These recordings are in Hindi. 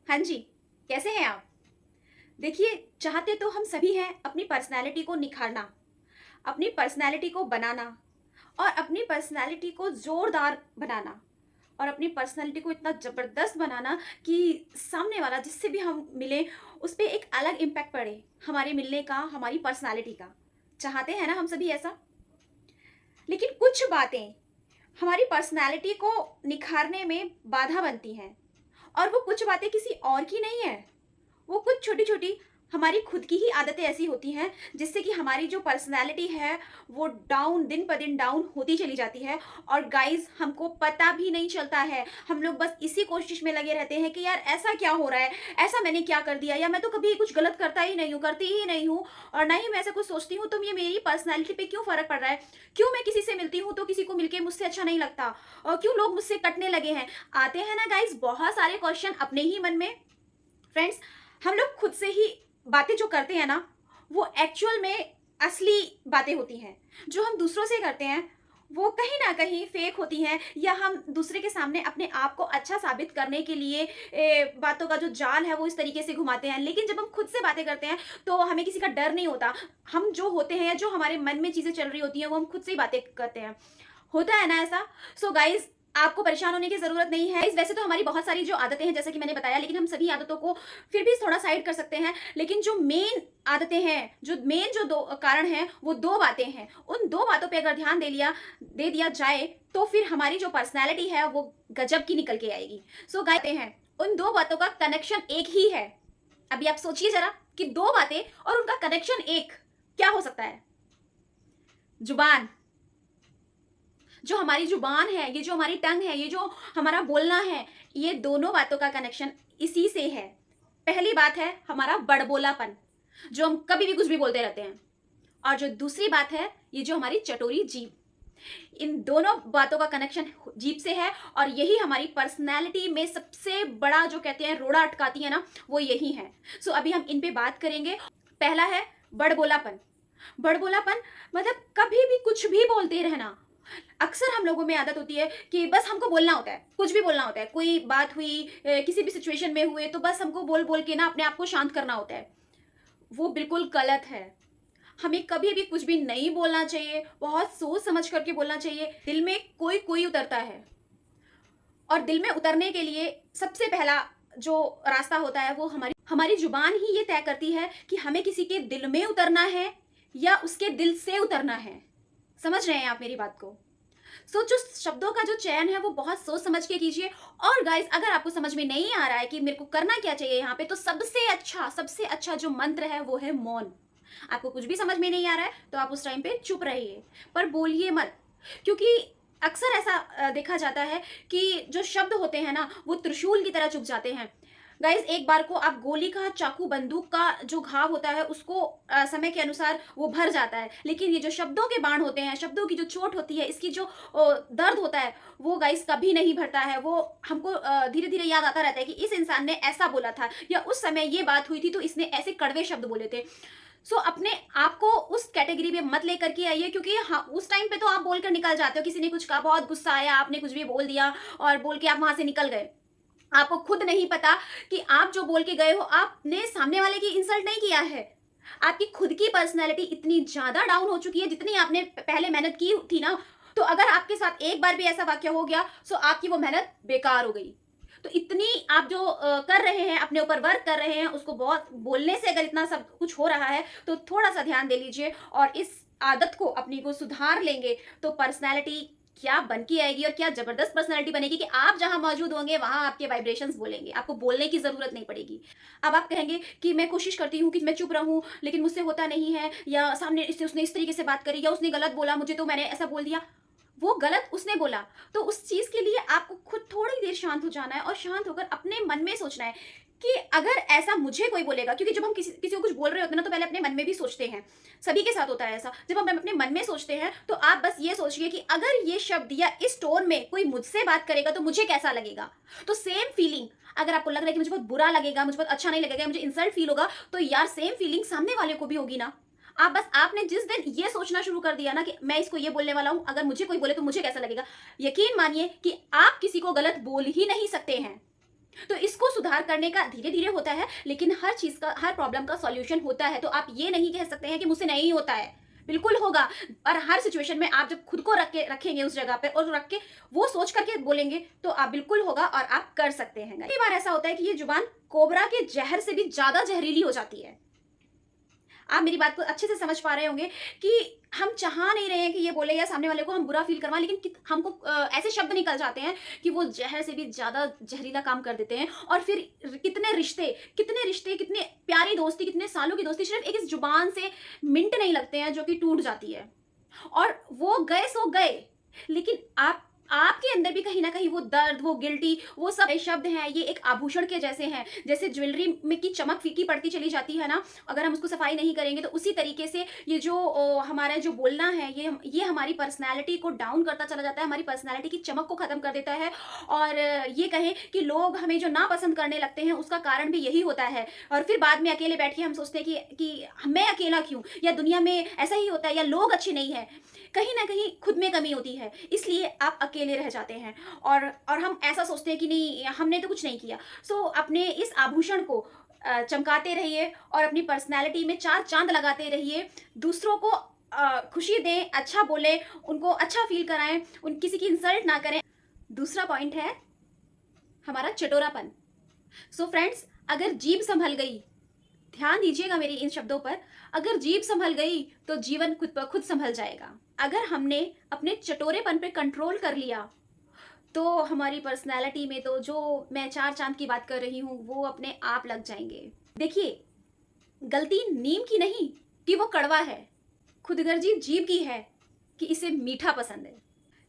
हाँ जी, कैसे हैं आप? देखिए, चाहते तो हम सभी हैं अपनी पर्सनैलिटी को निखारना, अपनी पर्सनैलिटी को बनाना और अपनी पर्सनैलिटी को ज़ोरदार बनाना और अपनी पर्सनैलिटी को इतना ज़बरदस्त बनाना कि सामने वाला जिससे भी हम मिलें, उस पे एक अलग इम्पैक्ट पड़े, हमारे मिलने का, हमारी पर्सनैलिटी का। चाहते हैं ना हम सभी ऐसा? लेकिन कुछ बातें हमारी पर्सनैलिटी को निखारने में बाधा बनती हैं और वो कुछ बातें किसी और की नहीं है। वो कुछ छोटी-छोटी हमारी खुद की ही आदतें ऐसी होती हैं जिससे कि हमारी जो पर्सनैलिटी है वो डाउन दिन ब दिन डाउन होती चली जाती है और गाइस हमको पता भी नहीं चलता है। हम लोग बस इसी कोशिश में लगे रहते हैं कि यार ऐसा क्या हो रहा है? ऐसा मैंने क्या कर दिया? या मैं तो कभी कुछ गलत करता ही नहीं हूँ, करती ही नहीं हूँ और ना ही मैं ऐसा कुछ सोचती हूँ तो ये मेरी पर्सनैलिटी पे क्यों फ़र्क पड़ रहा है? क्यों मैं किसी से मिलती हूँ तो किसी को मिलके मुझसे अच्छा नहीं लगता? और क्यों लोग मुझसे कटने लगे हैं? आते हैं ना गाइस बहुत सारे क्वेश्चन अपने ही मन में। फ्रेंड्स, हम लोग खुद से ही बातें जो करते हैं ना, वो एक्चुअल में असली बातें होती हैं। जो हम दूसरों से करते हैं, वो कहीं न कहीं फ़ेक होती हैं या हम दूसरे के सामने अपने आप को अच्छा साबित करने के लिए बातों का जो जाल है, वो इस तरीके से घुमाते हैं। लेकिन जब हम खुद से बातें करते हैं, तो हमें किसी का डर नहीं होता। हम जो होते हैं या जो हमारे मन में चीज़ें चल रही होती हैं, वो हम खुद से ही बातें करते हैं। होता है ना ऐसा? सो गाइज़ आपको परेशान होने की ज़रूरत नहीं है। वैसे तो हमारी बहुत सारी जो आदतें हैं जैसे कि मैंने बताया लेकिन हम सभी आदतों को फिर भी थोड़ा साइड कर सकते हैं। लेकिन जो मेन आदतें हैं, जो मेन जो 2 कारण हैं, वो 2 बातें हैं। उन 2 बातों पे अगर ध्यान दे दिया जाए, तो फिर हमारी जो पर्सनैलिटी है वो गज़ब की निकल के आएगी। सो गाइस हैं, उन 2 बातों का कनेक्शन एक ही है। अभी आप सोचिए ज़रा कि 2 बातें और उनका कनेक्शन एक, क्या हो सकता है? ज़ुबान। जो हमारी ज़ुबान है, ये जो हमारी टंग है, ये जो हमारा बोलना है, ये दोनों बातों का कनेक्शन इसी से है। पहली बात है हमारा बड़बोलापन, जो हम कभी भी कुछ भी बोलते रहते हैं। और जो दूसरी बात है, ये जो हमारी चटोरी जीभ। इन दोनों बातों का कनेक्शन जीभ से है और यही हमारी पर्सनैलिटी में सबसे बड़ा जो कहते हैं रोड़ा अटकाती है ना, वो यही है। सो अभी हम इन पे बात करेंगे। पहला है बड़बोलापन। बड़बोलापन मतलब कभी भी कुछ भी बोलते रहना। अक्सर हम लोगों में आदत होती है कि बस हमको बोलना होता है, कुछ भी बोलना होता है। कोई बात हुई किसी भी सिचुएशन में हुए तो बस हमको बोल-बोल के ना अपने आप को शांत करना होता है। वो बिल्कुल गलत है। हमें कभी भी कुछ भी नहीं बोलना चाहिए, बहुत सोच समझ करके बोलना चाहिए। दिल में कोई-कोई उतरता है और दिल में उतरने के लिए सबसे पहला जो रास्ता होता है वो हमारी हमारी ज़ुबान ही ये तय करती है कि हमें किसी के दिल में उतरना है या उसके दिल से उतरना है। समझ रहे हैं आप मेरी बात को? जो शब्दों का जो चयन है वो बहुत सोच समझ के कीजिए। और गाइस अगर आपको समझ में नहीं आ रहा है कि मेरे को करना क्या चाहिए यहाँ पे तो सबसे अच्छा जो मंत्र है वो है मौन। आपको कुछ भी समझ में नहीं आ रहा है तो आप उस टाइम पे चुप रहिए पर बोलिए मत। क्योंकि अक्सर ऐसा देखा जाता है कि जो शब्द होते हैं ना वो त्रिशूल की तरह चुभ जाते हैं। गाइस एक बार को आप गोली का चाकू बंदूक का जो घाव होता है उसको समय के अनुसार वो भर जाता है लेकिन ये जो शब्दों के बाण होते हैं शब्दों की जो चोट होती है इसकी जो दर्द होता है वो गाइस कभी नहीं भरता है। वो हमको धीरे धीरे याद आता रहता है कि इस इंसान ने ऐसा बोला था या उस समय ये बात हुई थी तो इसने ऐसे कड़वे शब्द बोले थे। अपने आप को उस कैटेगरी में मत लेकर के आइए क्योंकि हाँ उस टाइम पे तो आप बोलकर निकल जाते हो। किसी ने कुछ कहा बहुत गुस्सा आया आपने कुछ भी बोल दिया और बोल के आप वहां से निकल गए। आपको खुद नहीं पता कि आप जो बोल के गए हो आपने सामने वाले की इंसल्ट नहीं किया है। आपकी खुद की पर्सनैलिटी इतनी ज्यादा डाउन हो चुकी है जितनी आपने पहले मेहनत की थी ना। तो अगर आपके साथ एक बार भी ऐसा वाक्य हो गया तो आपकी वो मेहनत बेकार हो गई। तो इतनी आप जो कर रहे हैं अपने ऊपर वर्क कर रहे हैं उसको बहुत बोलने से अगर इतना सब कुछ हो रहा है तो थोड़ा सा ध्यान दे लीजिए और इस आदत को अपनी को सुधार लेंगे तो पर्सनैलिटी क्या बन के आएगी और क्या जबरदस्त पर्सनैलिटी बनेगी कि आप जहां मौजूद होंगे वहां आपके वाइब्रेशंस बोलेंगे। आपको बोलने की जरूरत नहीं पड़ेगी। अब आप कहेंगे कि मैं कोशिश करती हूँ कि मैं चुप रहूं लेकिन मुझसे होता नहीं है या सामने इससे उसने इस तरीके से बात करी या उसने गलत बोला मुझे तो मैंने ऐसा बोल दिया। वो गलत उसने बोला तो उस चीज के लिए आपको खुद थोड़ी देर शांत हो जाना है और शांत होकर अपने मन में सोचना है कि अगर ऐसा मुझे कोई बोलेगा। क्योंकि जब हम किसी को कुछ बोल रहे होते हैं ना तो पहले अपने मन में भी सोचते हैं। सभी के साथ होता है ऐसा। जब हम अपने मन में सोचते हैं तो आप बस ये सोचिए कि अगर ये शब्द या इस टोन में कोई मुझसे बात करेगा तो मुझे कैसा लगेगा। तो सेम फीलिंग अगर आपको लग रहा है कि मुझे बहुत बुरा लगेगा मुझे बहुत अच्छा नहीं लगेगा मुझे इंसल्ट फील होगा तो यार सेम फीलिंग सामने वाले को भी होगी ना। आप बस आपने जिस दिन ये सोचना शुरू कर दिया ना कि मैं इसको ये बोलने वाला हूं अगर मुझे कोई बोले तो मुझे कैसा लगेगा। यकीन मानिए कि आप किसी को गलत बोल ही नहीं सकते हैं। तो इसको सुधार करने का धीरे-धीरे होता है, लेकिन हर चीज़ का, हर प्रॉब्लम का सॉल्यूशन होता है। तो आप ये नहीं कह सकते हैं कि मुझसे नहीं होता है, बिल्कुल होगा। और हर सिचुएशन में आप जब खुद को रखेंगे उस जगह पे और रख के वो सोच करके बोलेंगे, तो आप बिल्कुल होगा और आप कर सकते हैं। कई बार ऐसा होता है कि ये जुबान कोबरा के जहर से भी ज़्यादा जहरीली हो जाती है। आप मेरी बात को अच्छे से समझ पा रहे होंगे कि हम चाह नहीं रहे हैं कि ये बोले या सामने वाले को हम बुरा फील करवाएं, लेकिन हमको ऐसे शब्द निकल जाते हैं कि वो जहर से भी ज़्यादा जहरीला काम कर देते हैं। और फिर कितने कितने प्यारी दोस्ती, कितने सालों की दोस्ती सिर्फ एक इस जुबान से मिनट नहीं लगते हैं, जो कि टूट जाती है। और वो गए सो गए, लेकिन आपके अंदर भी कहीं ना कहीं वो दर्द, वो गिल्टी, वो सब शब्द हैं, ये एक आभूषण के जैसे हैं। जैसे ज्वेलरी में की चमक फीकी पड़ती चली जाती है ना, अगर हम उसको सफाई नहीं करेंगे, तो उसी तरीके से ये जो हमारा जो बोलना है, ये हमारी पर्सनैलिटी को डाउन करता चला जाता है, हमारी पर्सनैलिटी की चमक को खत्म कर देता है। और ये कहें कि लोग हमें जो नापसंद करने लगते हैं, उसका कारण भी यही होता है। और फिर बाद में अकेले बैठ के हम सोचते हैं कि मैं अकेला क्यों, या दुनिया में ऐसा ही होता है, या लोग अच्छे नहीं है। कहीं ना कहीं खुद में कमी होती है, इसलिए आप अकेले रह जाते हैं। और हम ऐसा सोचते हैं कि नहीं, हमने तो कुछ नहीं किया। सो अपने इस आभूषण को चमकाते रहिए और अपनी पर्सनैलिटी में चार चांद लगाते रहिए। दूसरों को खुशी दें, अच्छा बोलें, उनको अच्छा फील कराएं, किसी की इंसल्ट ना करें। दूसरा पॉइंट है हमारा चटोरापन। सो फ्रेंड्स, अगर जीभ संभल गई, ध्यान दीजिएगा मेरी इन शब्दों पर, अगर जीभ संभल गई तो जीवन खुद ब खुद संभल जाएगा। अगर हमने अपने चटोरेपन पे कंट्रोल कर लिया, तो हमारी पर्सनैलिटी में तो जो मैं चार चांद की बात कर रही हूँ, वो अपने आप लग जाएंगे। देखिए, गलती नीम की नहीं कि वो कड़वा है, खुदगर्जी जीभ की है कि इसे मीठा पसंद है।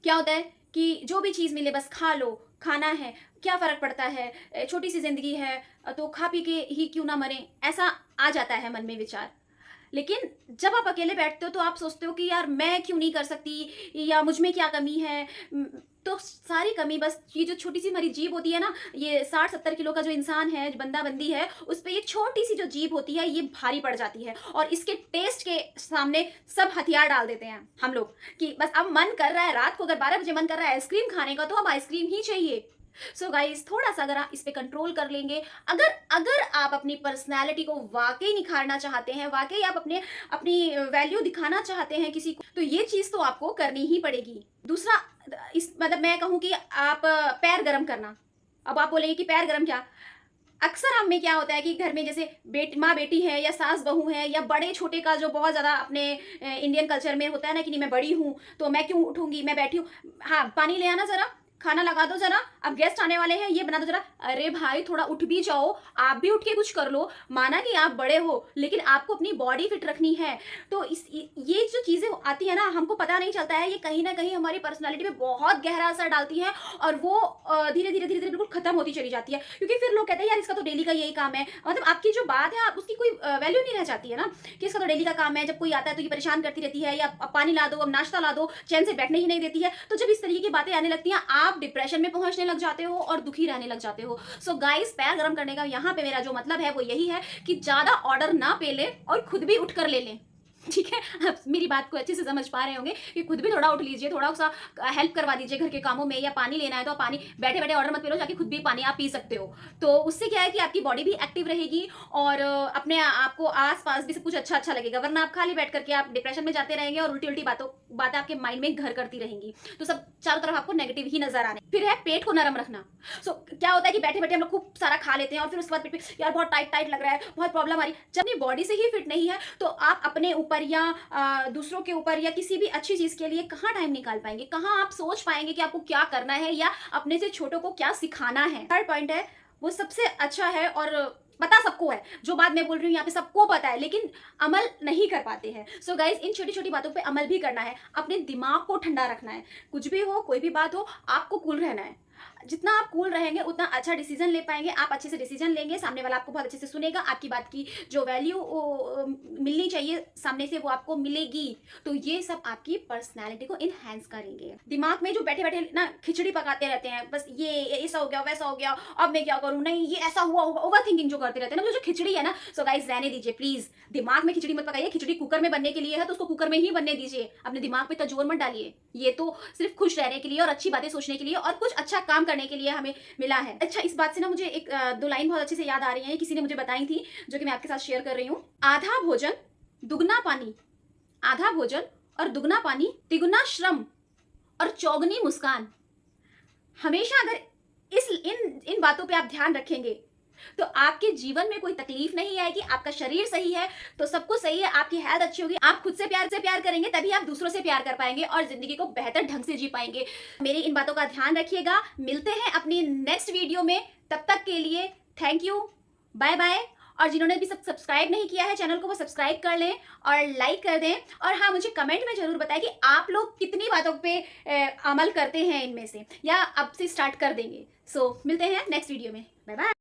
क्या होता है कि जो भी चीज़ मिले बस खा लो, खाना है, क्या फ़र्क पड़ता है, छोटी सी ज़िंदगी है, तो खा पी के ही क्यों ना मरें, ऐसा आ जाता है मन में विचार। लेकिन जब आप अकेले बैठते हो, तो आप सोचते हो कि यार मैं क्यों नहीं कर सकती, या मुझ में क्या कमी है। तो सारी कमी बस ये जो छोटी सी हमारी जीभ होती है ना, ये 60-70 किलो का जो इंसान है, जो बंदा बंदी है, उस पर ये छोटी सी जो जीभ होती है, ये भारी पड़ जाती है। और इसके टेस्ट के सामने सब हथियार डाल देते हैं हम लोग कि बस अब मन कर रहा है, रात को अगर 12 बजे मन कर रहा है आइसक्रीम खाने का, तो अब आइसक्रीम ही चाहिए। सो गाइज, थोड़ा सा अगर आप इस पे कंट्रोल कर लेंगे, अगर अगर आप अपनी पर्सनैलिटी को वाकई निखारना चाहते हैं, वाकई आप अपनी वैल्यू दिखाना चाहते हैं किसी को, तो ये चीज़ तो आपको करनी ही पड़ेगी। दूसरा, इस मतलब मैं कहूँ कि आप पैर गरम करना। अब आप बोलेंगे कि पैर गरम क्या? अक्सर हम में क्या होता है कि घर में जैसे माँ बेटी है, या सास बहू है, या बड़े छोटे का जो बहुत ज़्यादा अपने इंडियन कल्चर में होता है ना कि नहीं, मैं बड़ी हूँ तो मैं क्यों उठूंगी, मैं बैठी हूँ, हाँ पानी ले आना ज़रा, खाना लगा दो जरा, अब गेस्ट आने वाले हैं, ये बना दो जरा। अरे भाई, थोड़ा उठ भी जाओ, आप भी उठ के कुछ कर लो। माना कि आप बड़े हो, लेकिन आपको अपनी बॉडी फिट रखनी है। तो ये जो चीज़ें आती है ना, हमको पता नहीं चलता है, ये कहीं ना कहीं हमारी पर्सनालिटी पे बहुत गहरा असर डालती है, और वो धीरे धीरे धीरे धीरे बिल्कुल खत्म होती चली जाती है। क्योंकि फिर लोग कहते हैं यार इसका तो डेली का यही काम है, मतलब आपकी जो बात है आप उसकी कोई वैल्यू नहीं रह जाती है ना, कि इसका तो डेली का काम है, जब कोई आता है तो ये परेशान करती रहती है, या अब पानी ला दो, अब नाश्ता ला दो, चैन से बैठने ही नहीं देती है। तो जब इस तरीके की बातें आने लगती हैं, आप डिप्रेशन में पहुंचने लग जाते हो और दुखी रहने लग जाते हो। सो गाइस, पैर गरम करने का यहाँ पे मेरा जो मतलब है वो यही है कि ज्यादा ऑर्डर ना पे ले और खुद भी उठकर ले लें। ठीक है, आप मेरी बात को अच्छे से समझ पा रहे होंगे कि खुद भी थोड़ा उठ लीजिए, थोड़ा सा हेल्प करवा दीजिए घर के कामों में, या पानी लेना है तो पानी बैठे बैठे ऑर्डर मत पे लो, जाके खुद भी पानी आप पी सकते हो। तो उससे क्या है कि आपकी बॉडी भी एक्टिव रहेगी, और अपने आपको आस पास भी सब कुछ अच्छा अच्छा लगेगा। वरना आप खाली बैठ करके आप डिप्रेशन में जाते रहेंगे, और उल्टी उल्टी बातें आपके माइंड में घर करती रहेंगी, तो सब चारों तरफ आपको नेगेटिव ही नजर आने। फिर है पेट को नरम रखना। सो क्या होता है कि बैठे बैठे हम लोग खूब सारा खा लेते हैं, और फिर उसके बाद पेट पे यार बहुत टाइट टाइट लग रहा है, बहुत प्रॉब्लम आ रही है। जब अपनी बॉडी से ही फिट नहीं है, तो आप अपने ऊपर या दूसरों के ऊपर या किसी भी अच्छी चीज के लिए कहाँ टाइम निकाल पाएंगे, कहाँ आप सोच पाएंगे कि आपको क्या करना है, या अपने से छोटों को क्या सिखाना है। थर्ड पॉइंट है, वो सबसे अच्छा है और पता सबको है, जो बात मैं बोल रही हूँ यहाँ पे सबको पता है, लेकिन अमल नहीं कर पाते हैं। सो गाइज, इन छोटी छोटी बातों पे अमल भी करना है, अपने दिमाग को ठंडा रखना है। कुछ भी हो, कोई भी बात हो, आपको कूल रहना है। जितना आप कूल रहेंगे उतना अच्छा डिसीजन ले पाएंगे, आप अच्छे से डिसीजन लेंगे, सामने वाला आपको बहुत अच्छे से सुनेगा, आपकी बात की जो वैल्यू मिलनी चाहिए सामने से वो आपको मिलेगी। तो ये सब आपकी पर्सनैलिटी को इनहेंस करेंगे। दिमाग में जो बैठे बैठे ना खिचड़ी पकाते रहते हैं, बस ये ऐसा हो गया, वैसा हो गया, अब मैं क्या करूँ, नहीं ये ऐसा हुआ होगा, ओवर थिंकिंग जो करते रहते हैं ना, जो खिचड़ी है ना। सो गाइस, रहने दीजिए प्लीज, दिमाग में खिचड़ी मत पकाइए। खिचड़ी कुकर में बनने के लिए है तो उसको कुकर में ही बनने दीजिए, अपने दिमाग पे तो जोर मत डालिए। ये तो सिर्फ खुश रहने के लिए और अच्छी बातें सोचने के लिए और कुछ अच्छा काम करने के लिए हमें मिला है। अच्छा, इस बात से ना मुझे एक दो लाइन बहुत अच्छे से याद आ रही है, किसी ने मुझे बताई थी, जो कि मैं आपके साथ शेयर कर रही हूँ। आधा भोजन दुगना पानी, आधा भोजन और दुगना पानी, तिगुना श्रम और चौगनी मुस्कान। हमेशा अगर इन बातों पे आप ध्यान रखेंगे तो आपके जीवन में कोई तकलीफ नहीं आएगी। आपका शरीर सही है तो सब कुछ सही है, आपकी हेल्थ अच्छी होगी, आप खुद से प्यार करेंगे तभी आप दूसरों से प्यार कर पाएंगे और जिंदगी को बेहतर ढंग से जी पाएंगे। मेरी इन बातों का ध्यान रखिएगा। मिलते हैं अपनी नेक्स्ट वीडियो में, तब तक के लिए थैंक यू, बाय बाय। और जिन्होंने भी सब्सक्राइब नहीं किया है चैनल को, वो सब्सक्राइब कर लें और लाइक कर दें। और हाँ, मुझे कमेंट में जरूर बताएं कि आप लोग कितनी बातों पे अमल करते हैं इनमें से, या अब से स्टार्ट कर देंगे। सो मिलते हैं नेक्स्ट वीडियो में, बाय बाय।